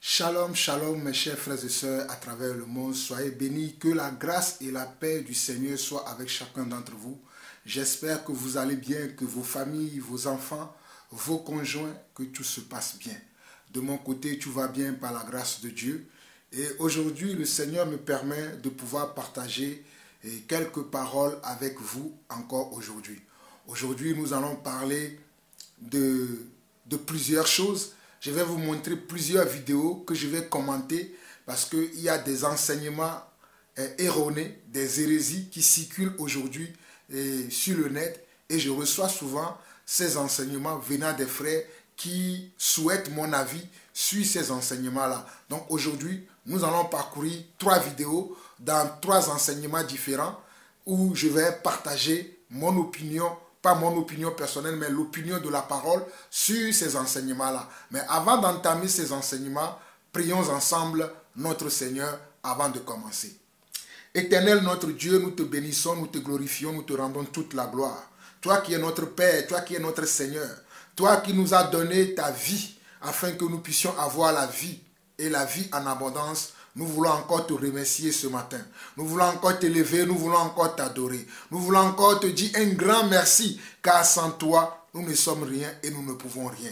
Shalom, shalom mes chers frères et sœurs à travers le monde. Soyez bénis, que la grâce et la paix du Seigneur soient avec chacun d'entre vous. J'espère que vous allez bien, que vos familles, vos enfants, vos conjoints, que tout se passe bien. De mon côté, tout va bien par la grâce de Dieu. Et aujourd'hui, le Seigneur me permet de pouvoir partager quelques paroles avec vous encore aujourd'hui. Aujourd'hui, nous allons parler de plusieurs choses. Je vais vous montrer plusieurs vidéos que je vais commenter parce qu'il y a des enseignements erronés, des hérésies qui circulent aujourd'hui sur le net et je reçois souvent ces enseignements venant des frères qui souhaitent mon avis sur ces enseignements-là. Donc aujourd'hui, nous allons parcourir 3 vidéos dans 3 enseignements différents où je vais partager mon opinion, pas mon opinion personnelle, mais l'opinion de la parole sur ces enseignements-là. Mais avant d'entamer ces enseignements, prions ensemble notre Seigneur avant de commencer. Éternel notre Dieu, nous te bénissons, nous te glorifions, nous te rendons toute la gloire. Toi qui es notre Père, toi qui es notre Seigneur, toi qui nous as donné ta vie afin que nous puissions avoir la vie et la vie en abondance. Nous voulons encore te remercier ce matin. Nous voulons encore t'élever, nous voulons encore t'adorer. Nous voulons encore te dire un grand merci, car sans toi, nous ne sommes rien et nous ne pouvons rien.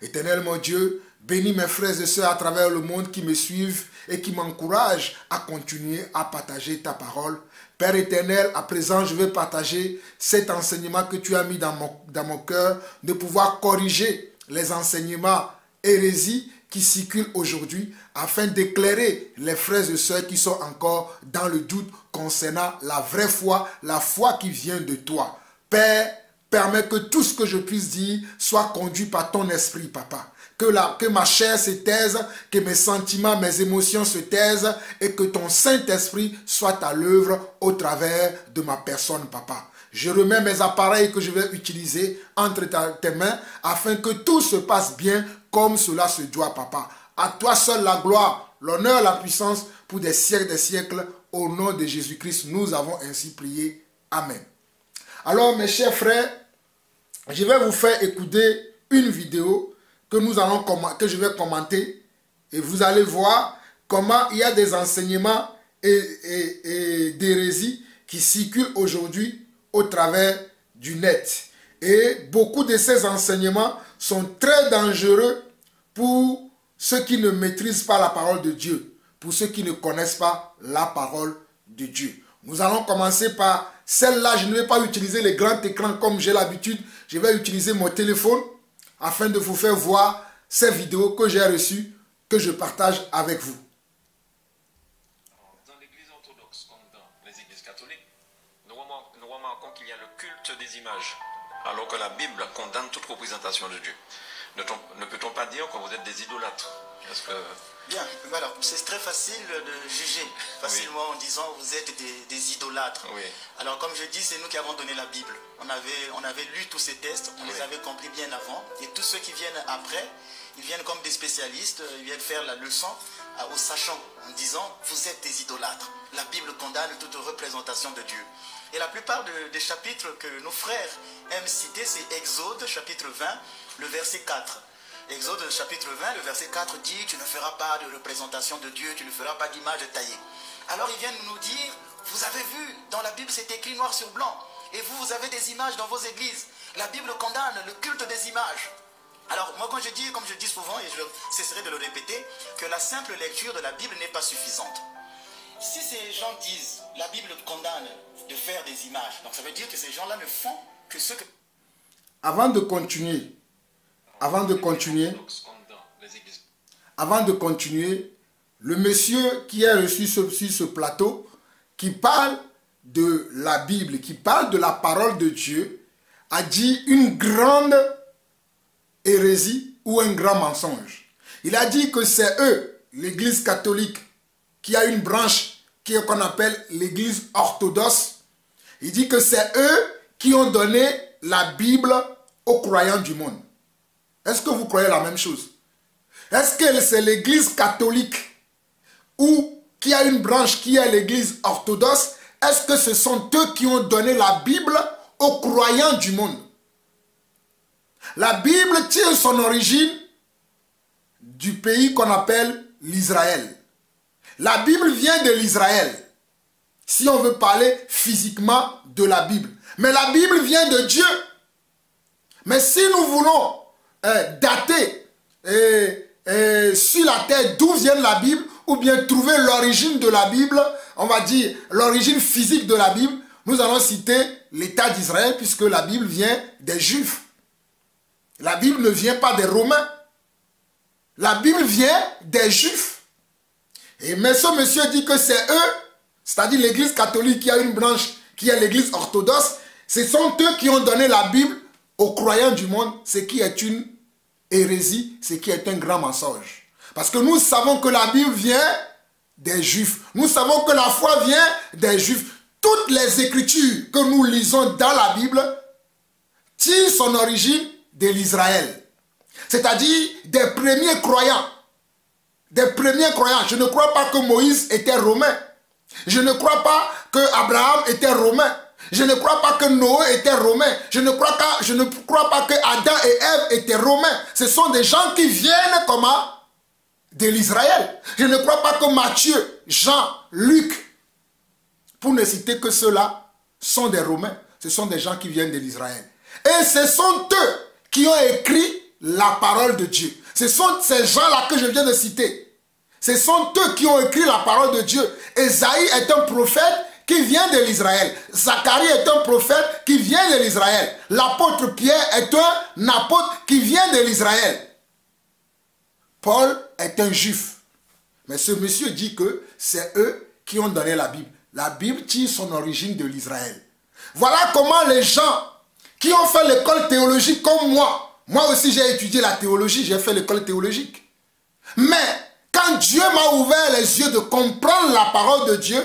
Éternel mon Dieu, bénis mes frères et sœurs à travers le monde qui me suivent et qui m'encouragent à continuer à partager ta parole. Père éternel, à présent, je vais partager cet enseignement que tu as mis dans mon cœur, de pouvoir corriger les enseignements hérésies qui circulent aujourd'hui afin d'éclairer les frères et sœurs qui sont encore dans le doute concernant la vraie foi, la foi qui vient de toi. Père, permets que tout ce que je puisse dire soit conduit par ton esprit, papa. Que ma chair se taise, que mes sentiments, mes émotions se taisent et que ton Saint-Esprit soit à l'œuvre au travers de ma personne, papa. Je remets mes appareils que je vais utiliser entre tes mains afin que tout se passe bien comme cela se doit, papa. À toi seul la gloire, l'honneur, la puissance pour des siècles. Au nom de Jésus-Christ, nous avons ainsi prié. Amen. Alors, mes chers frères, je vais vous faire écouter une vidéo que je vais commenter et vous allez voir comment il y a des enseignements et d'hérésies qui circulent aujourd'hui au travers du net. Et beaucoup de ces enseignements sont très dangereux pour ceux qui ne maîtrisent pas la parole de Dieu, pour ceux qui ne connaissent pas la parole de Dieu. Nous allons commencer par celle-là. Je ne vais pas utiliser les grands écrans comme j'ai l'habitude. Je vais utiliser mon téléphone afin de vous faire voir ces vidéos que j'ai reçues, que je partage avec vous. Dans l'église orthodoxe, comme dans les églises catholiques, nous remarquons qu'il y a le culte des images, alors que la Bible condamne toute représentation de Dieu. Ne peut-on pas dire que vous êtes des idolâtres? Bien, voilà, c'est très facile de juger facilement en disant vous êtes des idolâtres. Oui. Alors comme je dis, c'est nous qui avons donné la Bible. On avait lu tous ces textes, on les avait compris bien avant. Et tous ceux qui viennent après, ils viennent comme des spécialistes, ils viennent faire la leçon aux sachants en disant vous êtes des idolâtres. La Bible condamne toute représentation de Dieu. Et la plupart des chapitres que nos frères aiment citer, c'est Exode chapitre 20, le verset 4. Exode chapitre 20, le verset 4 dit « Tu ne feras pas de représentation de Dieu, tu ne feras pas d'image taillée. » Alors ils viennent nous dire « Vous avez vu, dans la Bible c'est écrit noir sur blanc, et vous avez des images dans vos églises. La Bible condamne le culte des images. » Alors moi quand je dis, comme je dis souvent, et je cesserai de le répéter, que la simple lecture de la Bible n'est pas suffisante. Si ces gens disent « La Bible condamne de faire des images », donc ça veut dire que ces gens-là ne font que ce que... Avant de continuer, le monsieur qui est reçu sur ce plateau, qui parle de la Bible, qui parle de la parole de Dieu, a dit une grande hérésie ou un grand mensonge. Il a dit que c'est eux, l'église catholique, qui a une branche qu'on appelle l'église orthodoxe. Il dit que c'est eux qui ont donné la Bible aux croyants du monde. Est-ce que vous croyez la même chose? Est-ce que c'est l'église catholique ou qui a une branche qui est l'église orthodoxe? Est-ce que ce sont eux qui ont donné la Bible aux croyants du monde? La Bible tient son origine du pays qu'on appelle l'Israël. La Bible vient de l'Israël. Si on veut parler physiquement de la Bible. Mais la Bible vient de Dieu. Mais si nous voulons dater sur la terre d'où vient la Bible, ou bien trouver l'origine de la Bible, on va dire l'origine physique de la Bible, nous allons citer l'État d'Israël, puisque la Bible vient des Juifs. La Bible ne vient pas des Romains. La Bible vient des Juifs. Et mais ce monsieur dit que c'est eux, c'est-à-dire l'Église catholique qui a une branche, qui est l'Église orthodoxe, ce sont eux qui ont donné la Bible aux croyants du monde, ce qui est une hérésie, ce qui est un grand mensonge. Parce que nous savons que la Bible vient des Juifs. Nous savons que la foi vient des Juifs. Toutes les écritures que nous lisons dans la Bible tirent son origine de l'Israël. C'est-à-dire des premiers croyants. Des premiers croyants. Je ne crois pas que Moïse était romain. Je ne crois pas que Abraham était romain. Je ne crois pas que Noé était romain. Je ne crois pas que Adam et Ève étaient romains. Ce sont des gens qui viennent comment? De l'Israël. Je ne crois pas que Matthieu, Jean, Luc, pour ne citer que ceux-là, sont des Romains. Ce sont des gens qui viennent de l'Israël. Et ce sont eux qui ont écrit la parole de Dieu. Ce sont ces gens-là que je viens de citer. Ce sont eux qui ont écrit la parole de Dieu. Ésaïe est un prophète qui vient de l'Israël. Zacharie est un prophète qui vient de l'Israël. L'apôtre Pierre est un apôtre qui vient de l'Israël. Paul est un juif. Mais ce monsieur dit que c'est eux qui ont donné la Bible. La Bible tire son origine de l'Israël. Voilà comment les gens qui ont fait l'école théologique comme moi aussi j'ai étudié la théologie, j'ai fait l'école théologique. Mais quand Dieu m'a ouvert les yeux de comprendre la parole de Dieu,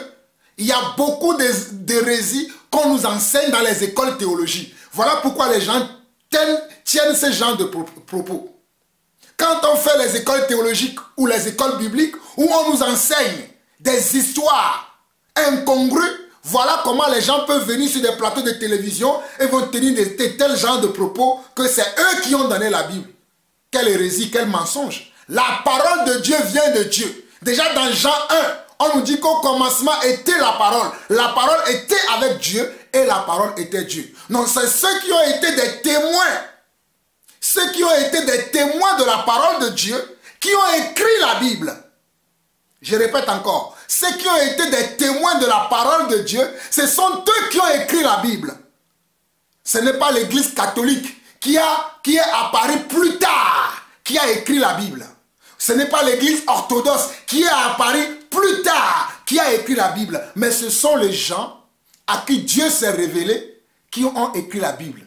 il y a beaucoup d'hérésies qu'on nous enseigne dans les écoles théologiques. Voilà pourquoi les gens tiennent ce genre de propos. Quand on fait les écoles théologiques ou les écoles bibliques où on nous enseigne des histoires incongrues, voilà comment les gens peuvent venir sur des plateaux de télévision et vont tenir de tels genres de propos que c'est eux qui ont donné la Bible. Quelle hérésie, quel mensonge. La parole de Dieu vient de Dieu. Déjà dans Jean 1, on nous dit qu'au commencement était la parole. La parole était avec Dieu et la parole était Dieu. Donc c'est ceux qui ont été des témoins. Ceux qui ont été des témoins de la parole de Dieu, qui ont écrit la Bible. Je répète encore, ceux qui ont été des témoins de la parole de Dieu, ce sont eux qui ont écrit la Bible. Ce n'est pas l'Église catholique qui est apparue plus tard, qui a écrit la Bible. Ce n'est pas l'Église orthodoxe qui est apparue plus tard, qui a écrit la Bible. Mais ce sont les gens à qui Dieu s'est révélé qui ont écrit la Bible.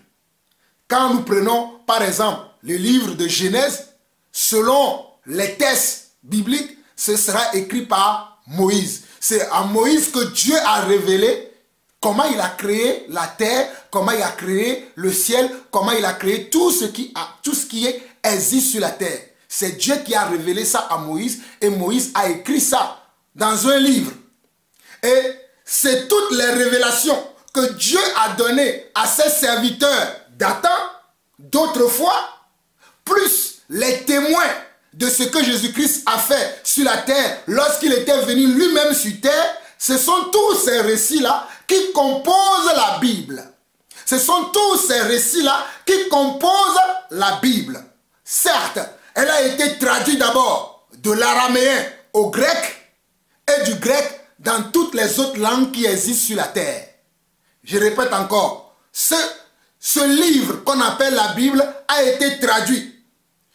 Quand nous prenons, par exemple, le livre de Genèse, selon les textes bibliques, ce sera écrit par Moïse. C'est à Moïse que Dieu a révélé comment il a créé la terre, comment il a créé le ciel, comment il a créé tout ce qui existe sur la terre. C'est Dieu qui a révélé ça à Moïse et Moïse a écrit ça dans un livre. Et c'est toutes les révélations que Dieu a données à ses serviteurs d'Adam, d'autrefois, plus les témoins de ce que Jésus-Christ a fait sur la terre lorsqu'il était venu lui-même sur terre, ce sont tous ces récits-là qui composent la Bible. Ce sont tous ces récits-là qui composent la Bible. Certes, elle a été traduite d'abord de l'araméen au grec et du grec dans toutes les autres langues qui existent sur la terre. Je répète encore, ce livre qu'on appelle la Bible a été traduit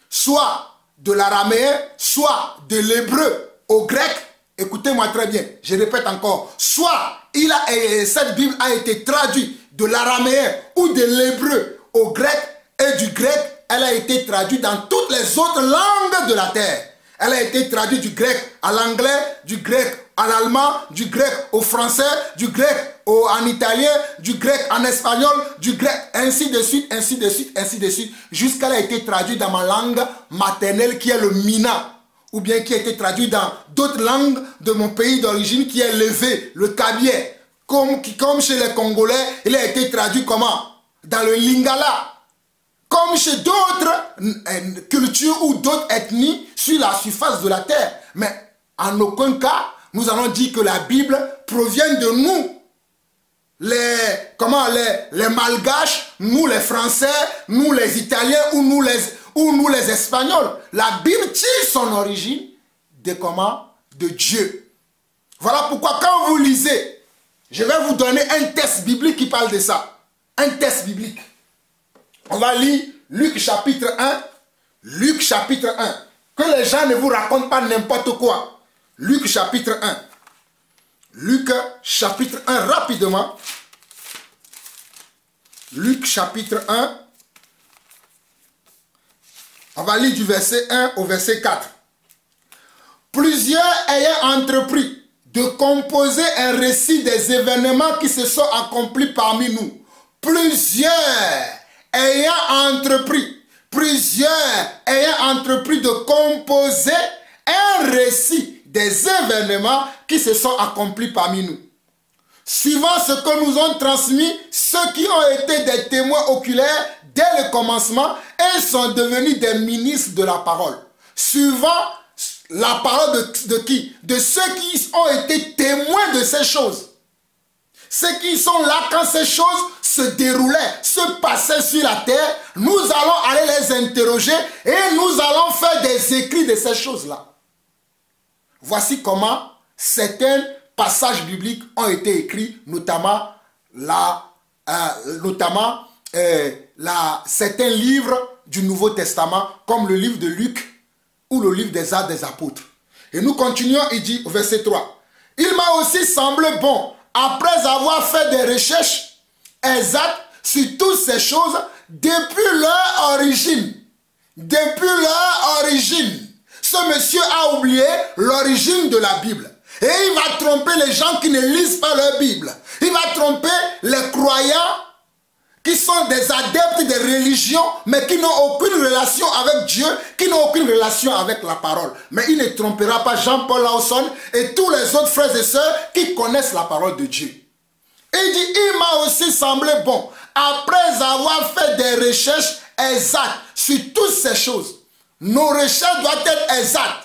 soit de l'araméen, soit de l'hébreu au grec. Écoutez-moi très bien, je répète encore, soit cette Bible a été traduite de l'araméen ou de l'hébreu au grec et du grec, elle a été traduite dans toutes les autres langues de la terre. Elle a été traduite du grec à l'anglais, du grec à l'allemand, du grec au français, du grec en italien, du grec en espagnol, du grec, ainsi de suite, ainsi de suite, ainsi de suite, jusqu'à elle a été traduite dans ma langue maternelle qui est le Mina, ou bien qui a été traduite dans d'autres langues de mon pays d'origine qui est l'évé, le Kabyé, comme chez les Congolais, il a été traduit comment? Dans le Lingala. comme chez d'autres cultures ou d'autres ethnies sur la surface de la terre. Mais en aucun cas, nous allons dire que la Bible provient de nous. Les Malgaches, nous les Français, nous les Italiens ou nous les Espagnols. La Bible tire son origine de Dieu. Voilà pourquoi quand vous lisez, je vais vous donner un texte biblique qui parle de ça. Un texte biblique. On va lire Luc chapitre 1. Luc chapitre 1. Que les gens ne vous racontent pas n'importe quoi. Luc chapitre 1. Luc chapitre 1, rapidement. Luc chapitre 1. On va lire du verset 1 au verset 4. Plusieurs ayant entrepris de composer un récit des événements qui se sont accomplis parmi nous. Plusieurs ayant entrepris de composer un récit des événements qui se sont accomplis parmi nous. Suivant ce que nous ont transmis ceux qui ont été des témoins oculaires dès le commencement et sont devenus des ministres de la parole. Suivant la parole de qui? De ceux qui ont été témoins de ces choses. Ceux qui sont là quand ces choses se déroulaient, se passaient sur la terre, nous allons aller les interroger et nous allons faire des écrits de ces choses-là. Voici comment certains passages bibliques ont été écrits, notamment certains livres du Nouveau Testament, comme le livre de Luc ou le livre des Actes des Apôtres. Et nous continuons, il dit au verset 3. Il m'a aussi semblé bon, après avoir fait des recherches exactes sur toutes ces choses, depuis leur origine. Depuis leur origine. Ce monsieur a oublié l'origine de la Bible. Et il va tromper les gens qui ne lisent pas leur Bible. Il va tromper les croyants qui sont des adeptes des religions, mais qui n'ont aucune relation avec Dieu, qui n'ont aucune relation avec la parole. Mais il ne trompera pas Jean-Paul Lawson et tous les autres frères et sœurs qui connaissent la parole de Dieu. Et il dit, il m'a aussi semblé bon, après avoir fait des recherches exactes sur toutes ces choses. Nos recherches doivent être exactes.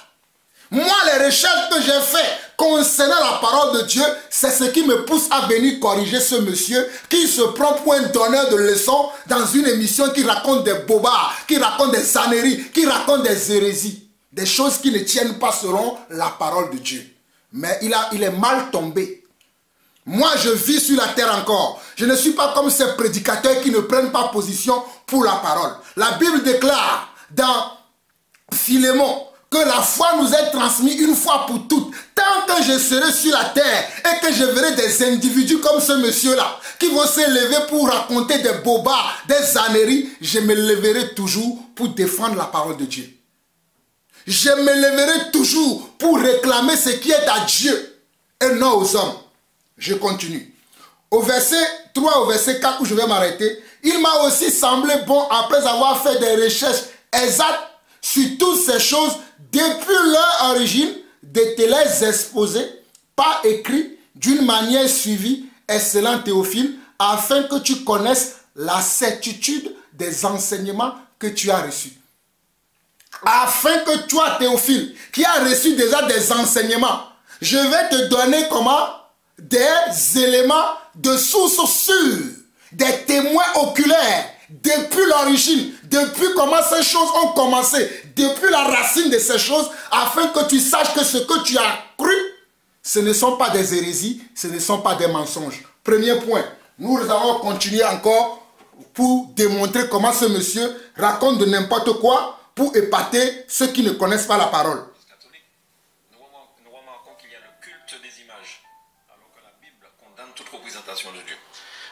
Moi, les recherches que j'ai faites concernant la parole de Dieu, c'est ce qui me pousse à venir corriger ce monsieur qui se prend pour un donneur de leçons dans une émission qui raconte des bobards, qui raconte des âneries, qui raconte des hérésies. Des choses qui ne tiennent pas selon la parole de Dieu. Mais il est mal tombé. Moi, je vis sur la terre encore. Je ne suis pas comme ces prédicateurs qui ne prennent pas position pour la parole. La Bible déclare dans Philémon que la foi nous est transmise une fois pour toutes. Tant que je serai sur la terre et que je verrai des individus comme ce monsieur-là qui vont se lever pour raconter des bobards, des âneries, je me leverai toujours pour défendre la parole de Dieu. Je me leverai toujours pour réclamer ce qui est à Dieu et non aux hommes. Je continue. Au verset 3, au verset 4 où je vais m'arrêter, il m'a aussi semblé bon après avoir fait des recherches exactes sur toutes ces choses depuis leur origine, de te les exposer par écrit d'une manière suivie, excellent Théophile, afin que tu connaisses la certitude des enseignements que tu as reçus. Afin que toi, Théophile, qui as reçu déjà des enseignements, je vais te donner comment? Des éléments de source sûre, des témoins oculaires, depuis l'origine, depuis comment ces choses ont commencé, depuis la racine de ces choses, afin que tu saches que ce que tu as cru, ce ne sont pas des hérésies, ce ne sont pas des mensonges. Premier point, nous allons continuer encore pour démontrer comment ce monsieur raconte de n'importe quoi pour épater ceux qui ne connaissent pas la parole. Nous remarquons qu'il y a le culte des images, alors que la Bible condamne toute représentation de Dieu.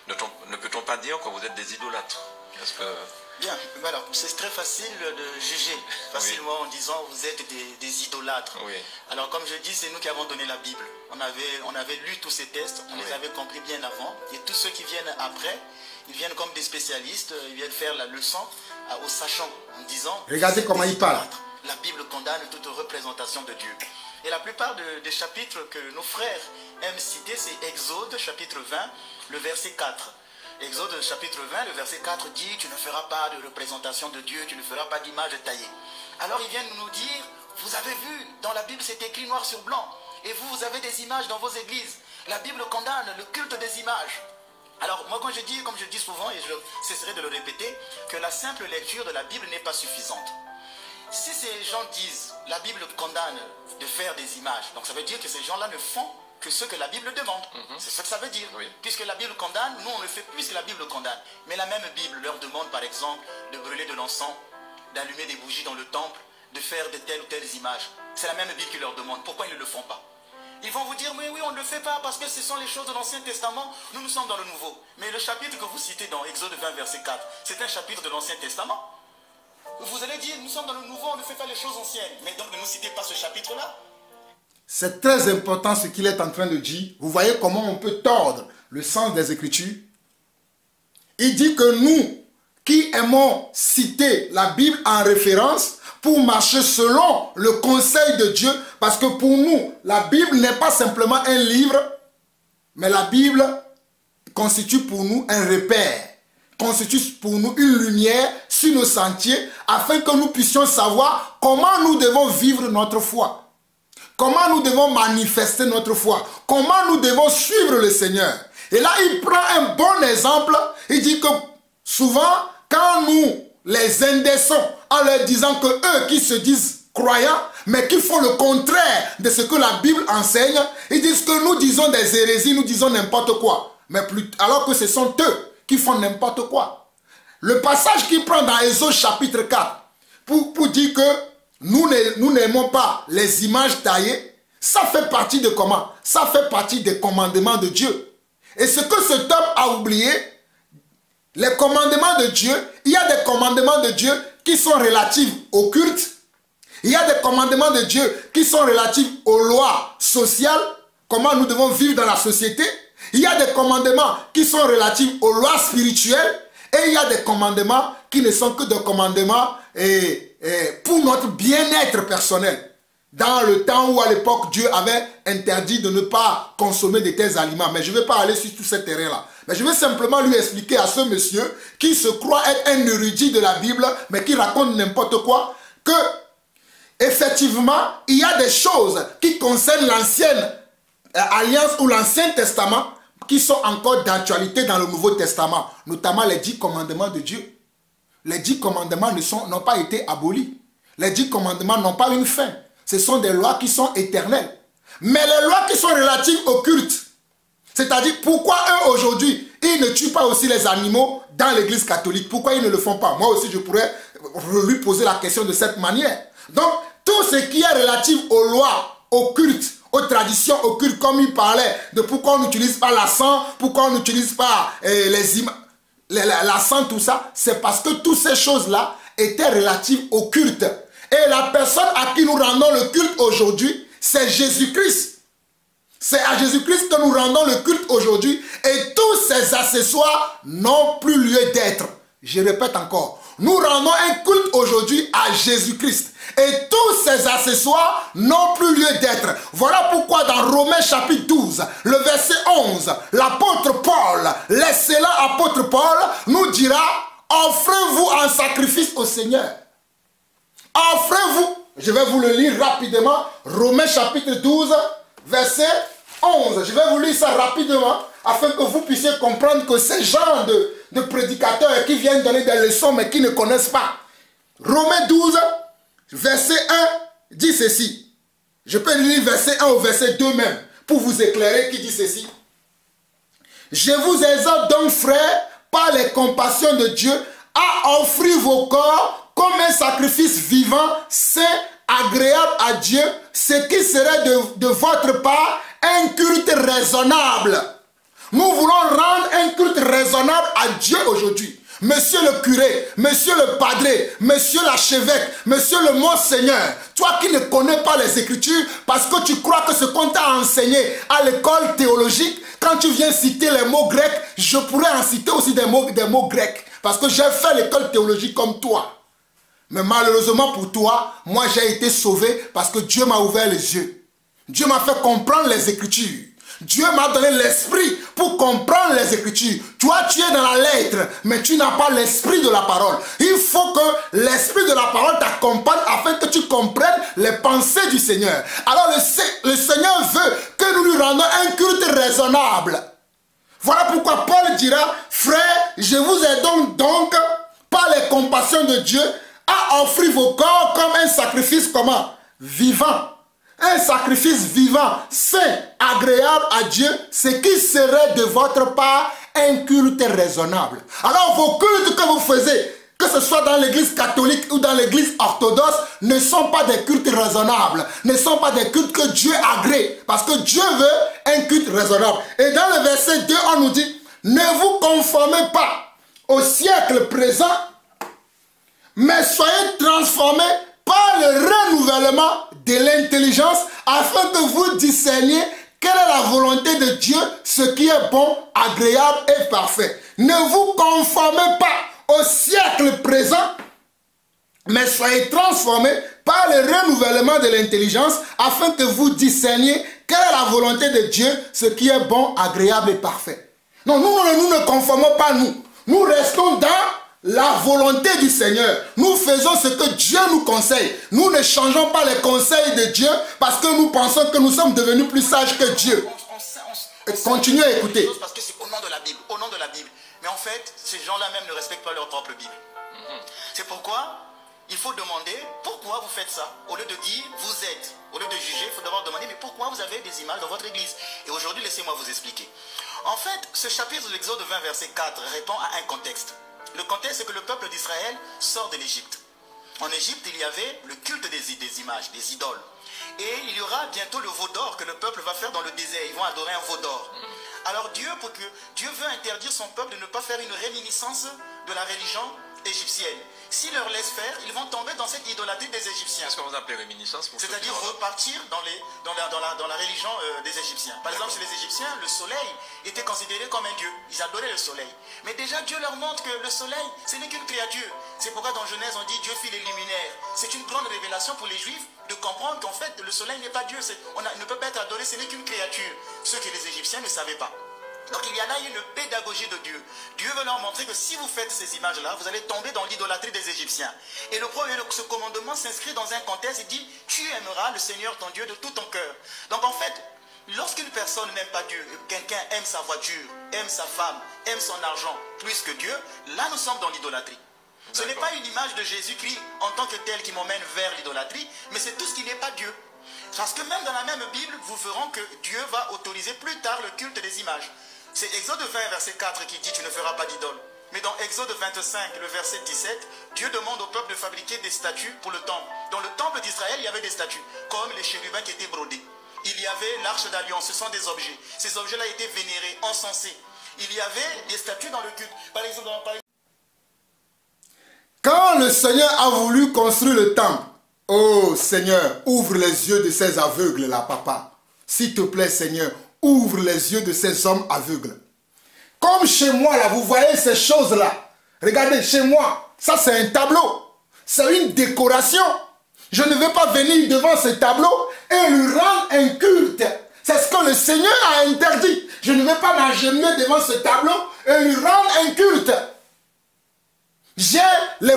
Ne peut-on pas dire que vous êtes des idolâtres? Bien, voilà, c'est très facile de juger facilement en disant vous êtes des idolâtres. Oui. Alors comme je dis, c'est nous qui avons donné la Bible. On avait lu tous ces textes, on les avait compris bien avant. Et tous ceux qui viennent après, ils viennent comme des spécialistes, ils viennent faire la leçon aux sachants en disant... Regardez comment il parle. La Bible condamne toute représentation de Dieu. Et la plupart des chapitres que nos frères aiment citer, c'est Exode chapitre 20, le verset 4. Exode chapitre 20, le verset 4 dit, tu ne feras pas de représentation de Dieu, tu ne feras pas d'image taillée. Alors ils viennent nous dire, vous avez vu, dans la Bible c'est écrit noir sur blanc, et vous avez des images dans vos églises. La Bible condamne le culte des images. Alors moi quand je dis, comme je dis souvent, et je cesserai de le répéter, que la simple lecture de la Bible n'est pas suffisante. Si ces gens disent, la Bible condamne de faire des images, donc ça veut dire que ces gens-là ne font que ce que la Bible demande. C'est ce que ça veut dire. Oui. Puisque la Bible condamne, nous on le fait plus que la Bible condamne. Mais la même Bible leur demande par exemple de brûler de l'encens, d'allumer des bougies dans le temple, de faire de telles ou telles images. C'est la même Bible qui leur demande. Pourquoi ils ne le font pas? Ils vont vous dire, oui, on ne le fait pas parce que ce sont les choses de l'Ancien Testament. Nous sommes dans le Nouveau. Mais le chapitre que vous citez dans Exode 20, verset 4, c'est un chapitre de l'Ancien Testament. Vous allez dire, nous sommes dans le Nouveau, on ne fait pas les choses anciennes. Mais donc ne nous citez pas ce chapitre-là. C'est très important ce qu'il est en train de dire. Vous voyez comment on peut tordre le sens des Écritures. Il dit que nous, qui aimons citer la Bible en référence pour marcher selon le conseil de Dieu, parce que pour nous, la Bible n'est pas simplement un livre, mais la Bible constitue pour nous un repère, constitue pour nous une lumière sur nos sentiers, afin que nous puissions savoir comment nous devons vivre notre foi. Comment nous devons manifester notre foi. Comment nous devons suivre le Seigneur. Et là, il prend un bon exemple. Il dit que souvent, quand nous les indécents, en leur disant que eux qui se disent croyants, mais qui font le contraire de ce que la Bible enseigne, ils disent que nous disons des hérésies, nous disons n'importe quoi. Alors que ce sont eux qui font n'importe quoi. Le passage qu'il prend dans Exode chapitre 4, pour dire que nous n'aimons pas les images taillées, ça fait partie de comment? Ça fait partie des commandements de Dieu. Et ce que cet homme a oublié, les commandements de Dieu, il y a des commandements de Dieu qui sont relatifs au culte. Il y a des commandements de Dieu qui sont relatifs aux lois sociales, comment nous devons vivre dans la société. Il y a des commandements qui sont relatifs aux lois spirituelles. Et il y a des commandements qui ne sont que des commandements pour notre bien-être personnel. Dans le temps où à l'époque Dieu avait interdit de ne pas consommer de tels aliments. Mais je ne vais pas aller sur tout ce terrain-là. Mais je vais simplement lui expliquer à ce monsieur qui se croit être un érudit de la Bible, mais qui raconte n'importe quoi, que effectivement, il y a des choses qui concernent l'ancienne alliance ou l'ancien testament qui sont encore d'actualité dans le Nouveau Testament, notamment les 10 commandements de Dieu. Les 10 commandements n'ont pas été abolis. Les 10 commandements n'ont pas une fin. Ce sont des lois qui sont éternelles. Mais les lois qui sont relatives au culte, c'est-à-dire pourquoi eux aujourd'hui, ils ne tuent pas aussi les animaux dans l'église catholique? Pourquoi ils ne le font pas? Moi aussi je pourrais lui poser la question de cette manière. Donc tout ce qui est relatif aux lois, au culte, aux traditions, au culte, comme il parlait de pourquoi on n'utilise pas la sang, pourquoi on n'utilise pas la sang, tout ça, c'est parce que toutes ces choses-là étaient relatives au culte. Et la personne à qui nous rendons le culte aujourd'hui, c'est Jésus-Christ. C'est à Jésus-Christ que nous rendons le culte aujourd'hui. Et tous ces accessoires n'ont plus lieu d'être. Je répète encore. Nous rendons un culte aujourd'hui à Jésus-Christ. Et tous ces accessoires n'ont plus lieu d'être. Voilà pourquoi dans Romains chapitre 12, le verset 11, l'apôtre Paul, l'excellent apôtre Paul, nous dira, offrez-vous en sacrifice au Seigneur. Offrez-vous, je vais vous le lire rapidement, Romains chapitre 12, verset 11. Je vais vous lire ça rapidement, afin que vous puissiez comprendre que ces gens de prédicateurs qui viennent donner des leçons, mais qui ne connaissent pas. Romains 12, verset 1, dit ceci. Je peux lire verset 1 au verset 2 même, pour vous éclairer, qui dit ceci. Je vous exhorte donc, frères, par les compassions de Dieu, à offrir vos corps comme un sacrifice vivant, saint, agréable à Dieu, ce qui serait de votre part un culte raisonnable. Nous voulons rendre un culte raisonnable à Dieu aujourd'hui. Monsieur le curé, monsieur le padré, monsieur l'archevêque, monsieur le monseigneur, toi qui ne connais pas les Écritures parce que tu crois que ce qu'on t'a enseigné à l'école théologique, quand tu viens citer les mots grecs, je pourrais en citer aussi des mots grecs parce que j'ai fait l'école théologique comme toi. Mais malheureusement pour toi, moi j'ai été sauvé parce que Dieu m'a ouvert les yeux. Dieu m'a fait comprendre les Écritures. Dieu m'a donné l'esprit pour comprendre les Écritures. Toi, tu es dans la lettre, mais tu n'as pas l'esprit de la parole. Il faut que l'esprit de la parole t'accompagne afin que tu comprennes les pensées du Seigneur. Alors le Seigneur veut que nous lui rendons un culte raisonnable. Voilà pourquoi Paul dira, frère, je vous ai donc par les compassions de Dieu, à offrir vos corps comme un sacrifice comment? Vivant. Un sacrifice vivant, saint, agréable à Dieu, ce qui serait de votre part un culte raisonnable. Alors vos cultes que vous faisiez, que ce soit dans l'église catholique ou dans l'église orthodoxe, ne sont pas des cultes raisonnables, ne sont pas des cultes que Dieu agrée, parce que Dieu veut un culte raisonnable. Et dans le verset 2, on nous dit, ne vous conformez pas au siècle présent, mais soyez transformés par le renouvellement de l'intelligence afin que vous discerniez quelle est la volonté de Dieu, ce qui est bon, agréable et parfait. Ne vous conformez pas au siècle présent, mais soyez transformés par le renouvellement de l'intelligence afin que vous discerniez quelle est la volonté de Dieu, ce qui est bon, agréable et parfait. Non, nous ne conformons pas nous. Nous restons dans la volonté du Seigneur. Nous faisons ce que Dieu nous conseille. Nous ne changeons pas les conseils de Dieu parce que nous pensons que nous sommes devenus plus sages que Dieu. Continuez à écouter. Parce que c'est au nom de la Bible, au nom de la Bible. Mais en fait, ces gens-là même ne respectent pas leur propre Bible. C'est pourquoi il faut demander pourquoi vous faites ça. Au lieu de dire vous êtes, au lieu de juger, il faut d'abord demander mais pourquoi vous avez des images dans votre église. Et aujourd'hui, laissez-moi vous expliquer. En fait, ce chapitre de l'Exode 20, verset 4 répond à un contexte. Le contexte, c'est que le peuple d'Israël sort de l'Égypte. En Égypte, il y avait le culte des images, des idoles. Et il y aura bientôt le veau d'or que le peuple va faire dans le désert. Ils vont adorer un veau d'or. Alors Dieu veut interdire son peuple de ne pas faire une réminiscence de la religion égyptienne. S'ils leur laissent faire, ils vont tomber dans cette idolâtrie des Égyptiens. Est-ce qu'on vous appelle réminiscence? C'est-à-dire repartir dans la religion des Égyptiens. Par exemple, chez les Égyptiens, le soleil était considéré comme un dieu. Ils adoraient le soleil. Mais déjà, Dieu leur montre que le soleil, ce n'est qu'une créature. C'est pourquoi dans Genèse, on dit Dieu fit les luminaires. C'est une grande révélation pour les Juifs de comprendre qu'en fait, le soleil n'est pas Dieu. On ne peut pas être adoré, ce n'est qu'une créature. Ce que les Égyptiens ne savaient pas. Donc il y a là une pédagogie de Dieu. Dieu veut leur montrer que si vous faites ces images-là, vous allez tomber dans l'idolâtrie des Égyptiens. Et ce commandement s'inscrit dans un contexte, il dit, tu aimeras le Seigneur ton Dieu de tout ton cœur. Donc en fait, lorsqu'une personne n'aime pas Dieu, quelqu'un aime sa voiture, aime sa femme, aime son argent plus que Dieu, là nous sommes dans l'idolâtrie. Ce n'est pas une image de Jésus-Christ en tant que tel qui m'emmène vers l'idolâtrie, mais c'est tout ce qui n'est pas Dieu. Parce que même dans la même Bible, vous verrez que Dieu va autoriser plus tard le culte des images. C'est Exode 20, verset 4 qui dit « Tu ne feras pas d'idole ». Mais dans Exode 25, le verset 17, Dieu demande au peuple de fabriquer des statues pour le temple. Dans le temple d'Israël, il y avait des statues, comme les chérubins qui étaient brodés. Il y avait l'arche d'alliance, ce sont des objets. Ces objets-là étaient vénérés, encensés. Il y avait des statues dans le culte. Par exemple, quand le Seigneur a voulu construire le temple, oh Seigneur, ouvre les yeux de ces aveugles-là, papa. S'il te plaît, Seigneur, ouvre les yeux de ces hommes aveugles. Comme chez moi, là, vous voyez ces choses-là. Regardez, chez moi, ça c'est un tableau. C'est une décoration. Je ne vais pas venir devant ce tableau et lui rendre un culte. C'est ce que le Seigneur a interdit. Je ne vais pas m'agenouiller devant ce tableau et lui rendre un culte. J'ai des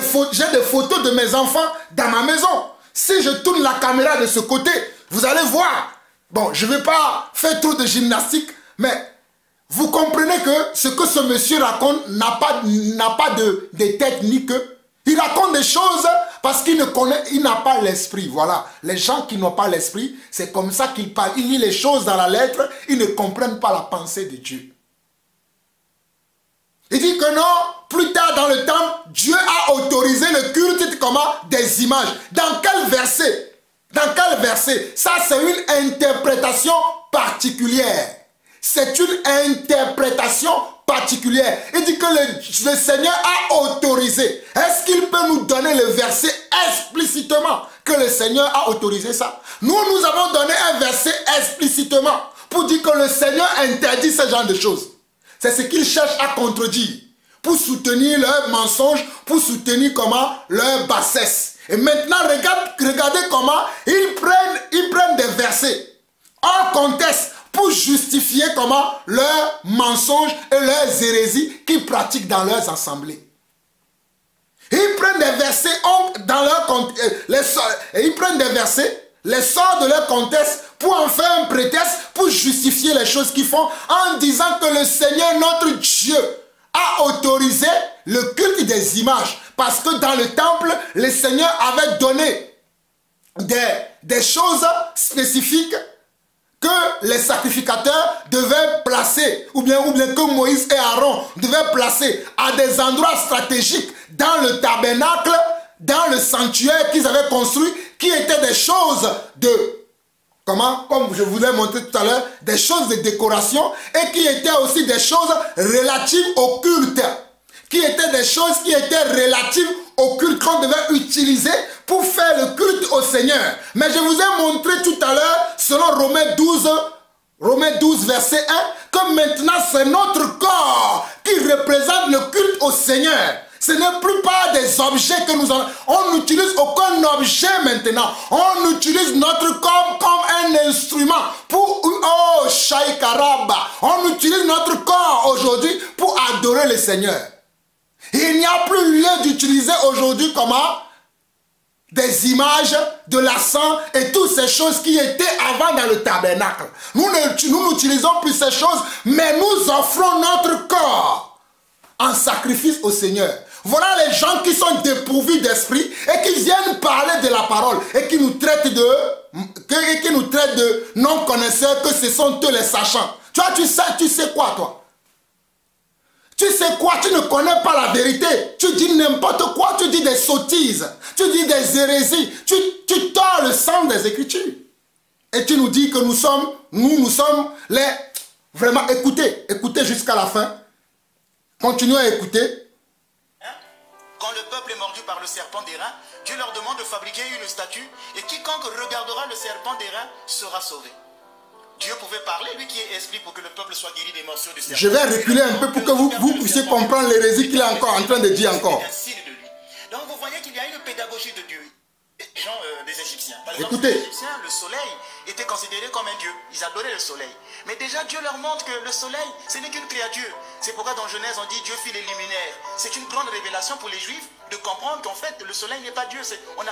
photos de mes enfants dans ma maison. Si je tourne la caméra de ce côté, vous allez voir. Bon, je ne vais pas faire trop de gymnastique, mais vous comprenez que ce monsieur raconte n'a pas de tête ni queue. Il raconte des choses parce qu'il n'a pas l'esprit. Voilà, les gens qui n'ont pas l'esprit, c'est comme ça qu'ils parlent. Ils lisent les choses dans la lettre, ils ne comprennent pas la pensée de Dieu. Il dit que non, plus tard dans le temps, Dieu a autorisé le culte des images. Dans quel verset? Dans quel verset? Ça, c'est une interprétation particulière. C'est une interprétation particulière. Il dit que le Seigneur a autorisé. Est-ce qu'il peut nous donner le verset explicitement que le Seigneur a autorisé ça? Nous avons donné un verset explicitement pour dire que le Seigneur interdit ce genre de choses. C'est ce qu'ils cherchent à contredire pour soutenir leur mensonge, pour soutenir leur bassesse. Et maintenant, regardez comment ils prennent des versets hors contexte pour justifier comment leurs mensonges et leurs hérésies qu'ils pratiquent dans leurs assemblées. Ils prennent des versets dans leur ils prennent des versets, les sortent de leur contexte pour en faire un prétexte pour justifier les choses qu'ils font en disant que le Seigneur notre Dieu a autorisé le culte des images parce que dans le temple, le Seigneur avait donné des choses spécifiques que les sacrificateurs devaient placer, ou bien que Moïse et Aaron devaient placer à des endroits stratégiques dans le tabernacle, dans le sanctuaire qu'ils avaient construit, qui étaient des choses de, comme je vous l'ai montré tout à l'heure, des choses de décoration, et qui étaient aussi des choses relatives au culte, qui étaient des choses qui étaient relatives au culte qu'on devait utiliser pour faire le culte au Seigneur. Mais je vous ai montré tout à l'heure, selon Romains 12, verset 1, que maintenant c'est notre corps qui représente le culte au Seigneur. Ce n'est plus pas des objets que nous avons. On n'utilise aucun objet maintenant. On utilise notre corps comme un instrument pour... Oh, Shaïkaraba. On utilise notre corps aujourd'hui pour adorer le Seigneur. Il n'y a plus lieu d'utiliser aujourd'hui comment des images, de l'encens et toutes ces choses qui étaient avant dans le tabernacle. Nous n'utilisons plus ces choses, mais nous offrons notre corps en sacrifice au Seigneur. Voilà les gens qui sont dépourvus d'esprit et qui viennent parler de la parole et qui nous traitent de non-connaisseurs, que ce sont eux les sachants. Tu vois, tu sais quoi toi? Tu sais quoi? Tu ne connais pas la vérité. Tu dis n'importe quoi. Tu dis des sottises. Tu dis des hérésies. Tu tords le sang des Écritures. Et tu nous dis que nous sommes les... Vraiment, écoutez jusqu'à la fin. Continuez à écouter. Quand le peuple est mordu par le serpent d'airain, Dieu leur demande de fabriquer une statue et quiconque regardera le serpent d'airain sera sauvé. Dieu pouvait parler, lui qui est esprit, pour que le peuple soit guéri des morsures du serpent. Je vais reculer un peu pour que vous puissiez comprendre l'hérésie qu'il est encore en train de dire encore. Donc vous voyez qu'il y a une pédagogie de Dieu. Les gens des Égyptiens. Par exemple, Écoutez. les Égyptiens, le soleil était considéré comme un dieu. Ils adoraient le soleil. Mais déjà, Dieu leur montre que le soleil, ce n'est qu'une créature. C'est pourquoi dans Genèse, on dit Dieu fit les luminaires. C'est une grande révélation pour les Juifs de comprendre qu'en fait, le soleil n'est pas Dieu.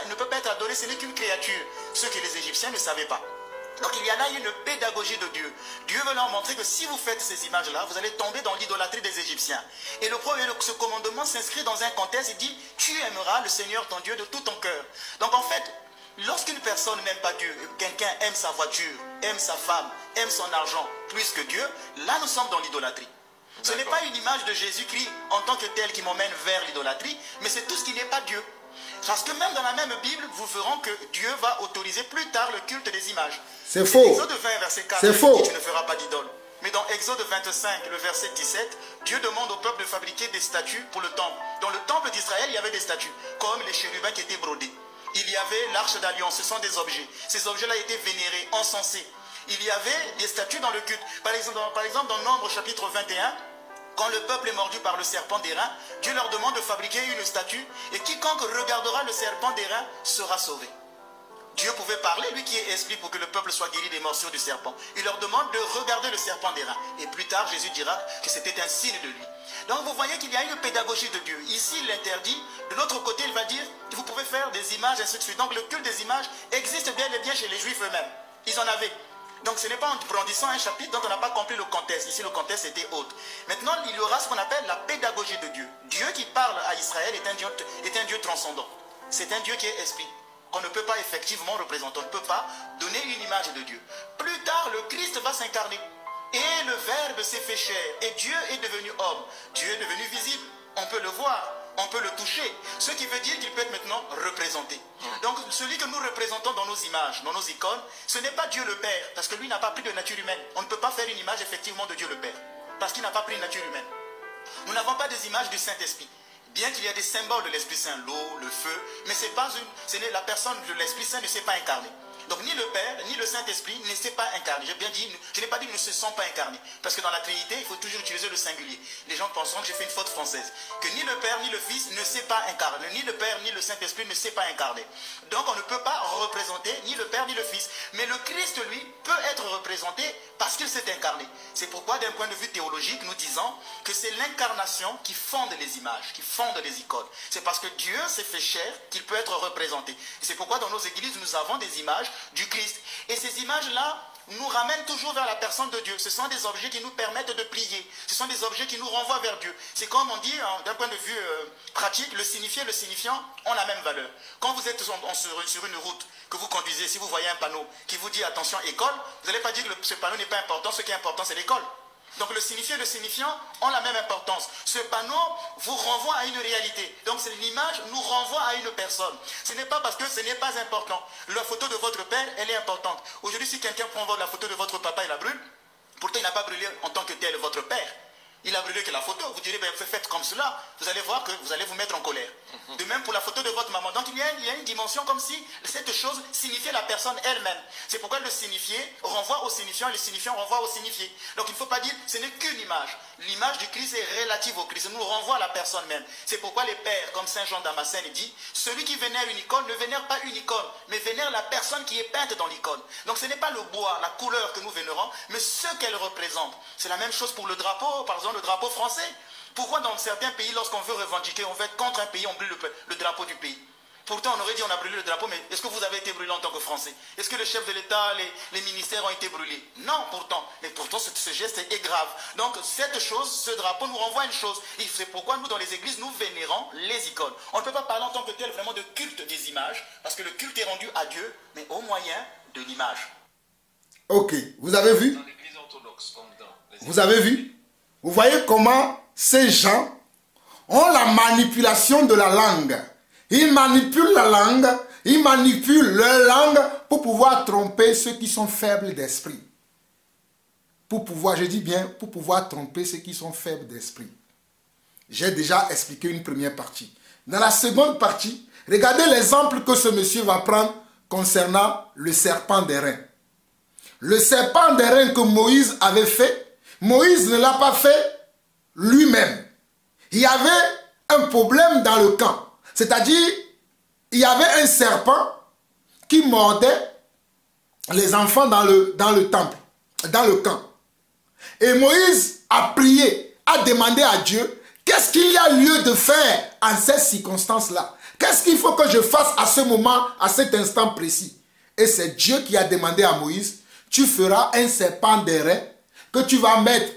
Il ne peut pas être adoré, ce n'est qu'une créature. Ce que les Égyptiens ne savaient pas. Donc il y a là une pédagogie de Dieu. Dieu veut leur montrer que si vous faites ces images-là, vous allez tomber dans l'idolâtrie des Égyptiens. Et ce commandement s'inscrit dans un contexte, il dit, tu aimeras le Seigneur ton Dieu de tout ton cœur. Donc en fait, lorsqu'une personne n'aime pas Dieu, quelqu'un aime sa voiture, aime sa femme, aime son argent plus que Dieu, là nous sommes dans l'idolâtrie. Ce n'est pas une image de Jésus-Christ en tant que tel qui m'emmène vers l'idolâtrie, mais c'est tout ce qui n'est pas Dieu. Parce que même dans la même Bible, vous verrez que Dieu va autoriser plus tard le culte des images. C'est faux. Exode 20, verset 4, c'est faux. Tu ne feras pas d'idole. Mais dans Exode 25, le verset 17, Dieu demande au peuple de fabriquer des statues pour le temple. Dans le temple d'Israël, il y avait des statues, comme les chérubins qui étaient brodés. Il y avait l'arche d'alliance, ce sont des objets. Ces objets-là étaient vénérés, encensés. Il y avait des statues dans le culte. Par exemple, dans Nombre chapitre 21, quand le peuple est mordu par le serpent d'airain, Dieu leur demande de fabriquer une statue et quiconque regardera le serpent d'airain sera sauvé. Dieu pouvait parler, lui qui est esprit, pour que le peuple soit guéri des morsures du serpent. Il leur demande de regarder le serpent d'airain. Et plus tard, Jésus dira que c'était un signe de lui. Donc vous voyez qu'il y a une pédagogie de Dieu. Ici, il l'interdit. De l'autre côté, il va dire que vous pouvez faire des images, ainsi de suite. Donc le culte des images existe bien et bien chez les Juifs eux-mêmes. Ils en avaient. Donc ce n'est pas en brandissant un chapitre dont on n'a pas compris le contexte. Ici, le contexte était autre. Maintenant, il y aura ce qu'on appelle la pédagogie de Dieu. Dieu qui parle à Israël est un Dieu transcendant. C'est un Dieu qui est esprit, qu'on ne peut pas effectivement représenter. On ne peut pas donner une image de Dieu. Plus tard, le Christ va s'incarner. Et le Verbe s'est fait chair. Et Dieu est devenu homme. Dieu est devenu visible. On peut le voir. On peut le toucher. Ce qui veut dire qu'il peut être maintenant représenté. Donc celui que nous représentons dans nos images, dans nos icônes, ce n'est pas Dieu le Père, parce que lui n'a pas pris de nature humaine. On ne peut pas faire une image effectivement de Dieu le Père, parce qu'il n'a pas pris une nature humaine. Nous n'avons pas des images du Saint-Esprit. Bien qu'il y ait des symboles de l'Esprit Saint, l'eau, le feu, mais la personne de l'Esprit Saint ne s'est pas incarnée. Donc ni le Père, ni le Saint-Esprit ne s'est pas incarné. J'ai bien dit, je n'ai pas dit ne se sont pas incarnés. Parce que dans la Trinité, il faut toujours utiliser le singulier. Les gens penseront que j'ai fait une faute française. Que ni le Père ni le Fils ne s'est pas incarné. Ni le Père ni le Saint-Esprit ne s'est pas incarné. Donc on ne peut pas représenter ni le Père ni le Fils. Mais le Christ, lui, peut être représenté parce qu'il s'est incarné. C'est pourquoi, d'un point de vue théologique, nous disons que c'est l'incarnation qui fonde les images, qui fonde les icônes. C'est parce que Dieu s'est fait chair qu'il peut être représenté. C'est pourquoi dans nos églises, nous avons des images du Christ. Et ces images-là nous ramènent toujours vers la personne de Dieu. Ce sont des objets qui nous permettent de prier. Ce sont des objets qui nous renvoient vers Dieu. C'est comme on dit, d'un point de vue pratique, le signifié et le signifiant ont la même valeur. Quand vous êtes sur une route, que vous conduisez, si vous voyez un panneau qui vous dit attention école, vous n'allez pas dire que ce panneau n'est pas important, ce qui est important c'est l'école. Donc le signifié et le signifiant ont la même importance. Ce panneau vous renvoie à une réalité. Donc l'image nous renvoie à une personne. Ce n'est pas parce que ce n'est pas important. La photo de votre père, elle est importante. Aujourd'hui, si quelqu'un prend la photo de votre papa et la brûle, pourtant il n'a pas brûlé en tant que tel votre père. Il a brûlé que la photo. Vous direz, ben, faites comme cela. Vous allez voir que vous allez vous mettre en colère. De même pour la photo de votre maman. Donc il y a une dimension comme si cette chose signifiait la personne elle-même. C'est pourquoi le signifié renvoie au signifiant et le signifiant renvoie au signifié. Donc il ne faut pas dire, ce n'est qu'une image. L'image du Christ est relative au Christ. Elle nous renvoie à la personne même. C'est pourquoi les pères, comme Saint Jean Damascène dit, celui qui vénère une icône ne vénère pas une icône, mais vénère la personne qui est peinte dans l'icône. Donc ce n'est pas le bois, la couleur que nous vénérons, mais ce qu'elle représente. C'est la même chose pour le drapeau, par exemple le drapeau français. Pourquoi dans certains pays, lorsqu'on veut revendiquer, on veut être contre un pays, on brûle le drapeau du pays? Pourtant, on aurait dit on a brûlé le drapeau, mais est-ce que vous avez été brûlé en tant que Français? Est-ce que le chef de l'État, les ministères ont été brûlés? Non, pourtant. Mais pourtant, ce geste est grave. Donc, cette chose, ce drapeau nous renvoie à une chose. Et c'est pourquoi nous, dans les églises, nous vénérons les icônes. On ne peut pas parler en tant que tel vraiment de culte des images, parce que le culte est rendu à Dieu, mais au moyen de l'image. Ok, vous avez vu? Dans l'église orthodoxe, comme dans les Vous avez vu? Vous voyez comment ces gens ont la manipulation de la langue. Ils manipulent la langue, ils manipulent leur langue pour pouvoir tromper ceux qui sont faibles d'esprit. Pour pouvoir, je dis bien, pour pouvoir tromper ceux qui sont faibles d'esprit. J'ai déjà expliqué une première partie. Dans la seconde partie, regardez l'exemple que ce monsieur va prendre concernant le serpent d'airain. Le serpent d'airain que Moïse avait fait, Moïse ne l'a pas fait lui-même. Il y avait un problème dans le camp. C'est-à-dire, il y avait un serpent qui mordait les enfants dans le temple, dans le camp. Et Moïse a prié, a demandé à Dieu, qu'est-ce qu'il y a lieu de faire en ces circonstances-là? Qu'est-ce qu'il faut que je fasse à ce moment, à cet instant précis? Et c'est Dieu qui a demandé à Moïse, tu feras un serpent d'airain que tu vas mettre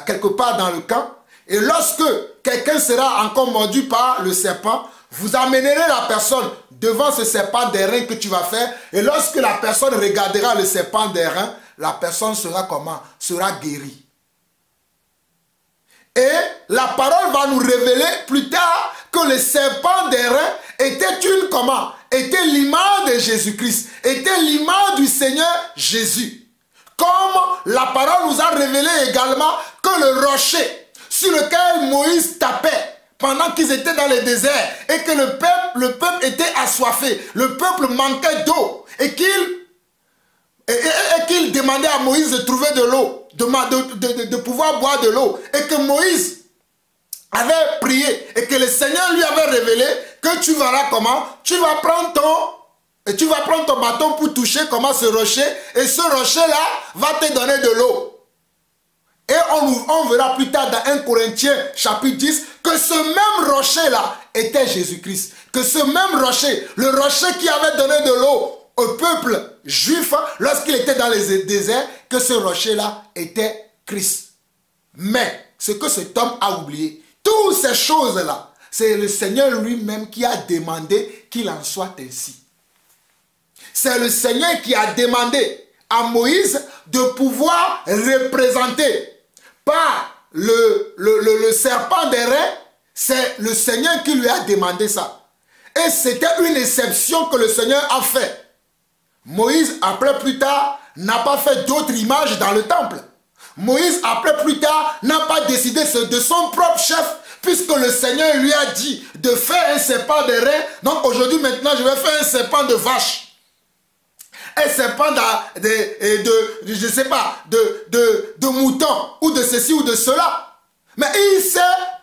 quelque part dans le camp. Et lorsque quelqu'un sera encore mordu par le serpent, vous amènerez la personne devant ce serpent d'airain que tu vas faire. Et lorsque la personne regardera le serpent d'airain, la personne sera comment? Sera guérie. Et la parole va nous révéler plus tard que le serpent d'airain était une comment? Était l'image de Jésus-Christ. Était l'image du Seigneur Jésus. Comme la parole nous a révélé également que le rocher sur lequel Moïse tapait pendant qu'ils étaient dans le désert et que le peuple était assoiffé, le peuple manquait d'eau et qu'il demandait à Moïse de trouver de l'eau, de pouvoir boire de l'eau, et que Moïse avait prié et que le Seigneur lui avait révélé que tu verras comment, tu vas prendre ton bâton pour toucher comment ce rocher, et ce rocher-là va te donner de l'eau. Et on verra plus tard dans 1 Corinthiens chapitre 10 que ce même rocher-là était Jésus-Christ. Que ce même rocher, le rocher qui avait donné de l'eau au peuple juif lorsqu'il était dans les déserts, que ce rocher-là était Christ. Mais ce que cet homme a oublié, toutes ces choses-là, c'est le Seigneur lui-même qui a demandé qu'il en soit ainsi. C'est le Seigneur qui a demandé à Moïse de pouvoir représenter par le serpent d'airain. C'est le Seigneur qui lui a demandé ça. Et c'était une exception que le Seigneur a fait. Moïse, après plus tard, n'a pas fait d'autres images dans le temple. Moïse, après plus tard, n'a pas décidé de son propre chef, puisque le Seigneur lui a dit de faire un serpent d'airain. Donc aujourd'hui, maintenant, je vais faire un serpent de vache. Et serpents je sais pas, de moutons ou de ceci ou de cela. Mais il s'est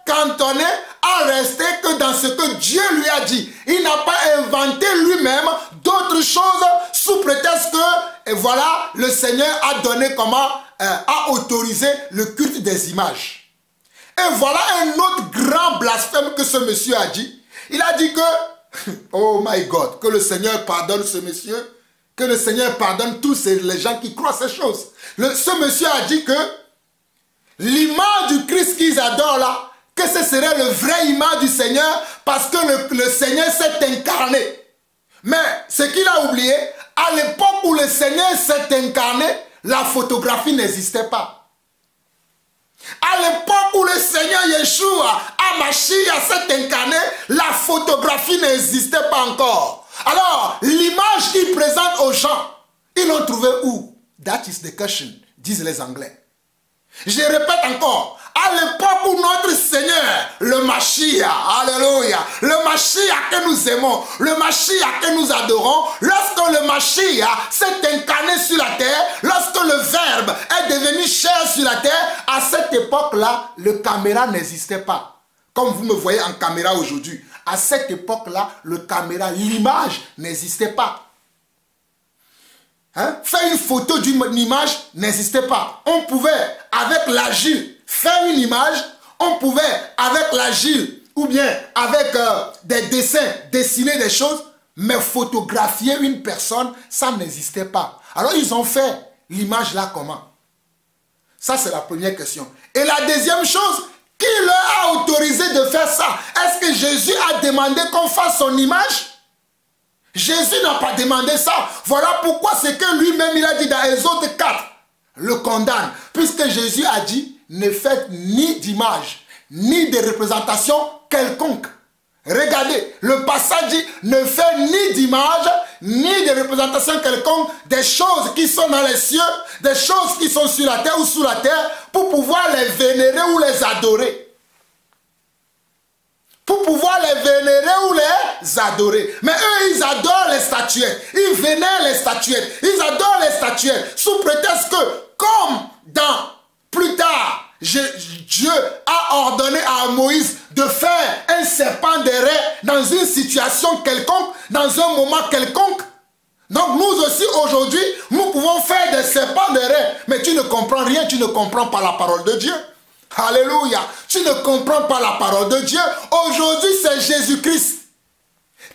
cantonné à rester que dans ce que Dieu lui a dit. Il n'a pas inventé lui-même d'autres choses sous prétexte que, et voilà, le Seigneur a donné comment, a autorisé le culte des images. Et voilà un autre grand blasphème que ce monsieur a dit. Il a dit que, oh my God, que le Seigneur pardonne ce monsieur, que le Seigneur pardonne tous les gens qui croient ces choses. Ce monsieur a dit que l'image du Christ qu'ils adorent là, que ce serait le vrai image du Seigneur parce que le Seigneur s'est incarné. Mais ce qu'il a oublié, à l'époque où le Seigneur s'est incarné, la photographie n'existait pas. À l'époque où le Seigneur Yeshua, Mashiach, s'est incarné, la photographie n'existait pas encore. Alors, l'image qu'il présente aux gens, ils l'ont trouvé où? That is the question, disent les Anglais. Je répète encore, à l'époque où notre Seigneur, le Mashiach, alléluia, le Mashiach que nous aimons, le Mashiach que nous adorons, lorsque le Mashiach s'est incarné sur la terre, lorsque le Verbe est devenu chair sur la terre, à cette époque-là, le caméra n'existait pas. Comme vous me voyez en caméra aujourd'hui, à cette époque-là, le caméra, l'image n'existait pas. Hein? Faire une photo d'une image n'existait pas. On pouvait, avec l'argile, faire une image. On pouvait, avec l'argile, ou bien avec des dessins, dessiner des choses. Mais photographier une personne, ça n'existait pas. Alors, ils ont fait l'image là comment? Ça, c'est la première question. Et la deuxième chose, qui leur a autorisé de faire ça? Est-ce que Jésus a demandé qu'on fasse son image? Jésus n'a pas demandé ça. Voilà pourquoi c'est que lui-même, il a dit dans Exode 4, le condamne. Puisque Jésus a dit, ne faites ni d'image, ni de représentation quelconque. Regardez, le passage dit, ne faites ni d'image, ni de représentation quelconque des choses qui sont dans les cieux, des choses qui sont sur la terre ou sous la terre, pour pouvoir les vénérer ou les adorer. Pour pouvoir les vénérer ou les adorer. Mais eux, ils adorent les statuettes. Ils vénèrent les statuettes. Ils adorent les statuettes. Sous prétexte que, comme plus tard, Dieu a ordonné à Moïse de faire un serpent d'airain dans une situation quelconque, dans un moment quelconque. Donc nous aussi aujourd'hui, nous pouvons faire des serpents d'airain. Mais tu ne comprends rien, tu ne comprends pas la parole de Dieu. Alléluia. Tu ne comprends pas la parole de Dieu. Aujourd'hui, c'est Jésus-Christ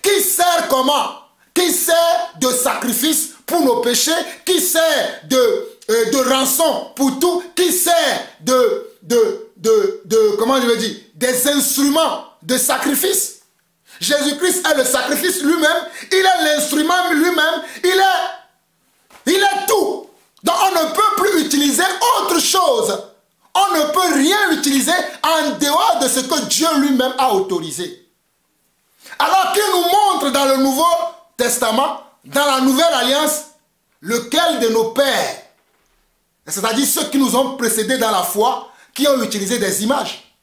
qui sert comment? Qui sert de sacrifice pour nos péchés, qui sert de rançon pour tout, qui sert comment je veux dire, des instruments de sacrifice. Jésus-Christ est le sacrifice lui-même, il est l'instrument lui-même, il est tout. Donc on ne peut plus utiliser autre chose. On ne peut rien utiliser en dehors de ce que Dieu lui-même a autorisé. Alors qu'il nous montre dans le Nouveau Testament, dans la Nouvelle Alliance, lequel de nos pères, c'est-à-dire ceux qui nous ont précédés dans la foi, qui ont utilisé des images.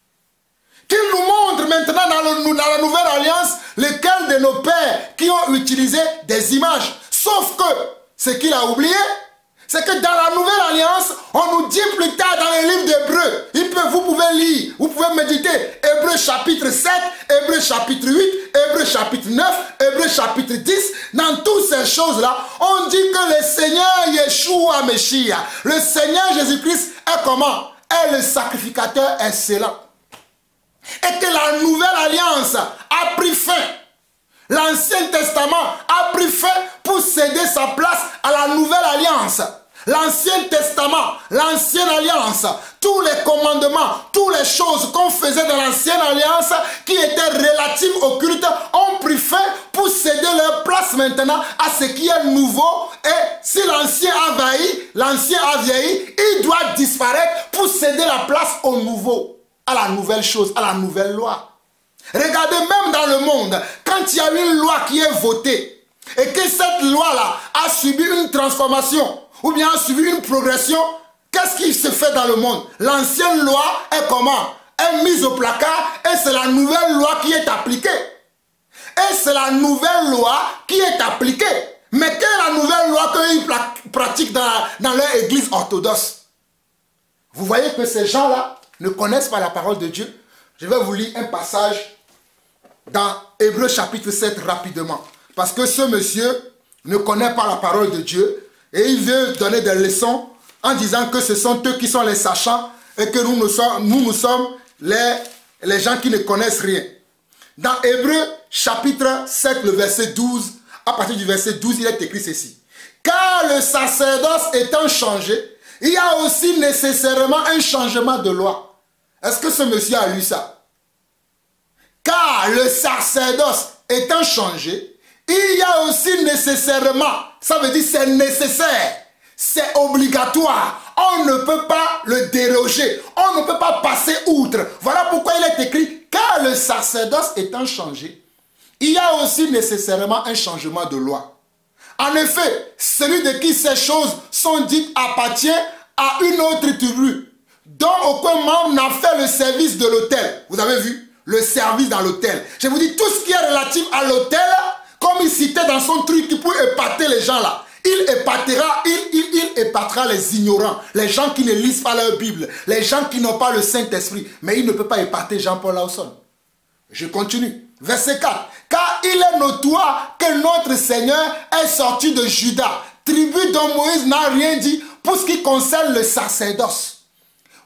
Qu'il nous montre maintenant dans la Nouvelle Alliance, lequel de nos pères qui ont utilisé des images. Sauf que, ce qu'il a oublié, c'est que dans la Nouvelle Alliance, on nous dit plus tard dans les livres d'Hébreux, vous pouvez lire, vous pouvez méditer, Hébreux chapitre 7, Hébreux chapitre 8, Hébreux chapitre 9, Hébreux chapitre 10, dans toutes ces choses-là, on dit que le Seigneur Yeshua Meshiach, le Seigneur Jésus-Christ est comment? Est le sacrificateur excellent. Et que la Nouvelle Alliance a pris fin. L'Ancien Testament a pris fin pour céder sa place à la Nouvelle Alliance. L'Ancien Testament, l'Ancienne Alliance, tous les commandements, toutes les choses qu'on faisait dans l'Ancienne Alliance qui étaient relatives au culte ont pris fin pour céder leur place maintenant à ce qui est nouveau. Et si l'Ancien a vieilli, il doit disparaître pour céder la place au nouveau, à la nouvelle chose, à la nouvelle loi. Regardez, même dans le monde, quand il y a une loi qui est votée et que cette loi-là a subi une transformation ou bien a subi une progression, qu'est-ce qui se fait dans le monde? L'ancienne loi est comment? Est mise au placard et c'est la nouvelle loi qui est appliquée. Et c'est la nouvelle loi qui est appliquée. Mais quelle est la nouvelle loi qu'ils pratiquent dans leur église orthodoxe? Vous voyez que ces gens-là ne connaissent pas la parole de Dieu. Je vais vous lire un passage dans Hébreux chapitre 7 rapidement. Parce que ce monsieur ne connaît pas la parole de Dieu et il veut donner des leçons en disant que ce sont eux qui sont les sachants et que nous sommes les gens qui ne connaissent rien. Dans Hébreux chapitre 7, le verset 12, à partir du verset 12, il est écrit ceci. Car le sacerdoce étant changé, il y a aussi nécessairement un changement de loi. Est-ce que ce monsieur a lu ça? Car le sacerdoce étant changé, il y a aussi nécessairement, ça veut dire c'est nécessaire, c'est obligatoire. On ne peut pas le déroger, on ne peut pas passer outre. Voilà pourquoi il est écrit, car le sacerdoce étant changé, il y a aussi nécessairement un changement de loi. En effet, celui de qui ces choses sont dites appartient à une autre tribu, dont aucun membre n'a fait le service de l'autel. Vous avez vu? Le service dans l'autel. Je vous dis, tout ce qui est relatif à l'autel, comme il citait dans son truc pour épater les gens là, il épatera les ignorants, les gens qui ne lisent pas leur Bible, les gens qui n'ont pas le Saint-Esprit. Mais il ne peut pas épater Jean-Paul Lawson. Je continue. Verset 4. Car il est notoire que notre Seigneur est sorti de Juda, tribu dont Moïse n'a rien dit pour ce qui concerne le sacerdoce.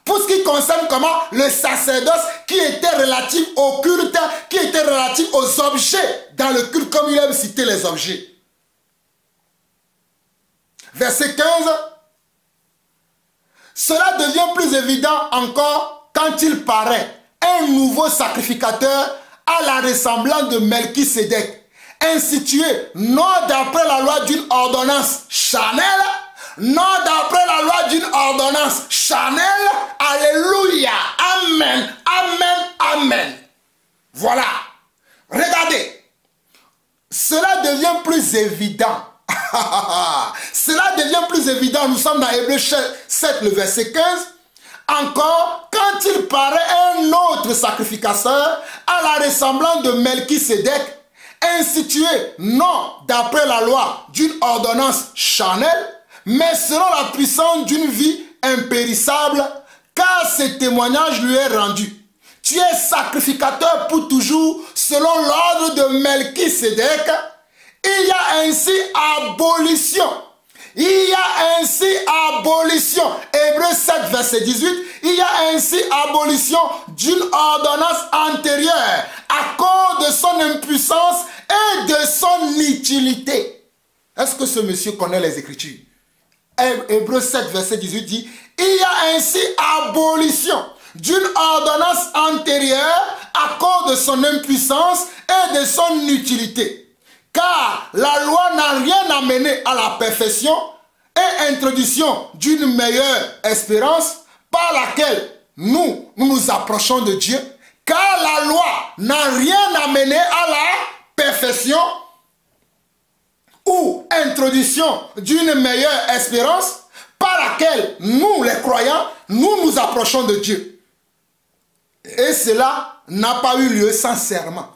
Pour ce qui concerne comment? Le sacerdoce qui était relatif au culte, qui était relatif aux objets dans le culte, comme il aime citer les objets. Verset 15. Cela devient plus évident encore quand il paraît un nouveau sacrificateur à la ressemblance de Melchisédek, institué non d'après la loi d'une ordonnance charnelle, non d'après la loi d'une ordonnance charnelle. Alléluia. Amen. Amen. Amen. Voilà. Regardez. Cela devient plus évident. Cela devient plus évident. Nous sommes dans Hébreux 7, le verset 15. Encore, quand il paraît un autre sacrificateur à la ressemblance de Melchisédek, institué non d'après la loi d'une ordonnance charnelle, mais selon la puissance d'une vie impérissable, car ce témoignage lui est rendu. Tu es sacrificateur pour toujours selon l'ordre de Melchisédek. Il y a ainsi abolition. Il y a ainsi abolition. Hébreux 7, verset 18. Il y a ainsi abolition d'une ordonnance antérieure à cause de son impuissance et de son inutilité. Est-ce que ce monsieur connaît les Écritures? Hébreux 7, verset 18 dit, il y a ainsi abolition d'une ordonnance antérieure à cause de son impuissance et de son inutilité. Car la loi n'a rien amené à la perfection et introduction d'une meilleure espérance par laquelle nous approchons de Dieu. Car la loi n'a rien amené à la perfection ou introduction d'une meilleure espérance par laquelle nous, les croyants, nous approchons de Dieu. Et cela n'a pas eu lieu sans serment.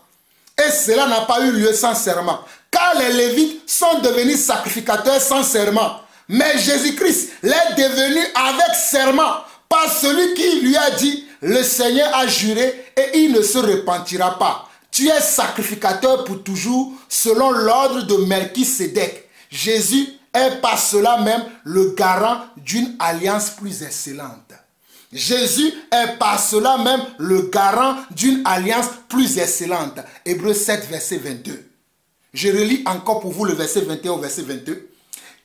Et cela n'a pas eu lieu sans serment. Car les Lévites sont devenus sacrificateurs sans serment. Mais Jésus-Christ l'est devenu avec serment par celui qui lui a dit, le Seigneur a juré et il ne se repentira pas. Tu es sacrificateur pour toujours selon l'ordre de Melchisédek. Jésus est par cela même le garant d'une alliance plus excellente. Jésus est par cela même le garant d'une alliance plus excellente. Hébreux 7, verset 22. Je relis encore pour vous le verset 21 au verset 22.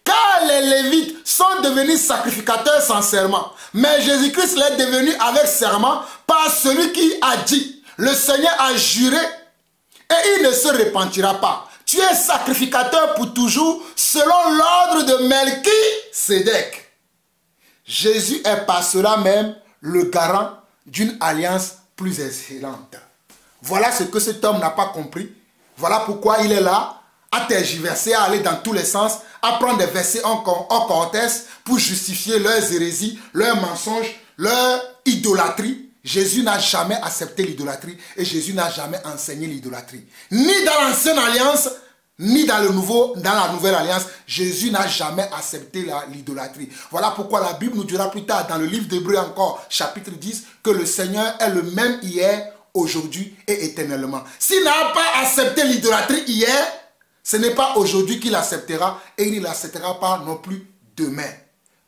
Car les Lévites sont devenus sacrificateurs sans serment, mais Jésus-Christ l'est devenu avec serment par celui qui a dit, le Seigneur a juré et il ne se repentira pas. Tu es sacrificateur pour toujours selon l'ordre de Melchisédek. Jésus est par cela même le garant d'une alliance plus excellente. Voilà ce que cet homme n'a pas compris. Voilà pourquoi il est là, à tergiverser, à aller dans tous les sens, à prendre des versets en contexte pour justifier leurs hérésies, leurs mensonges, leur idolâtrie. Jésus n'a jamais accepté l'idolâtrie et Jésus n'a jamais enseigné l'idolâtrie. Ni dans l'ancienne alliance, ni dans la nouvelle alliance, Jésus n'a jamais accepté l'idolâtrie. Voilà pourquoi la Bible nous dira plus tard dans le livre d'Hébreux encore, chapitre 10, que le Seigneur est le même hier, aujourd'hui et éternellement. S'il n'a pas accepté l'idolâtrie hier, ce n'est pas aujourd'hui qu'il acceptera et il ne l'acceptera pas non plus demain.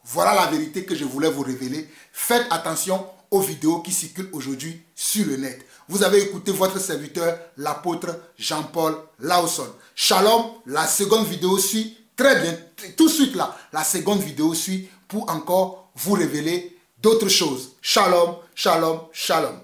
Voilà la vérité que je voulais vous révéler. Faites attention aux vidéos qui circulent aujourd'hui sur le net. Vous avez écouté votre serviteur, l'apôtre Jean-Paul Lawson. Shalom, la seconde vidéo suit très bien, tout de suite là. La seconde vidéo suit pour encore vous révéler d'autres choses. Shalom, shalom, shalom.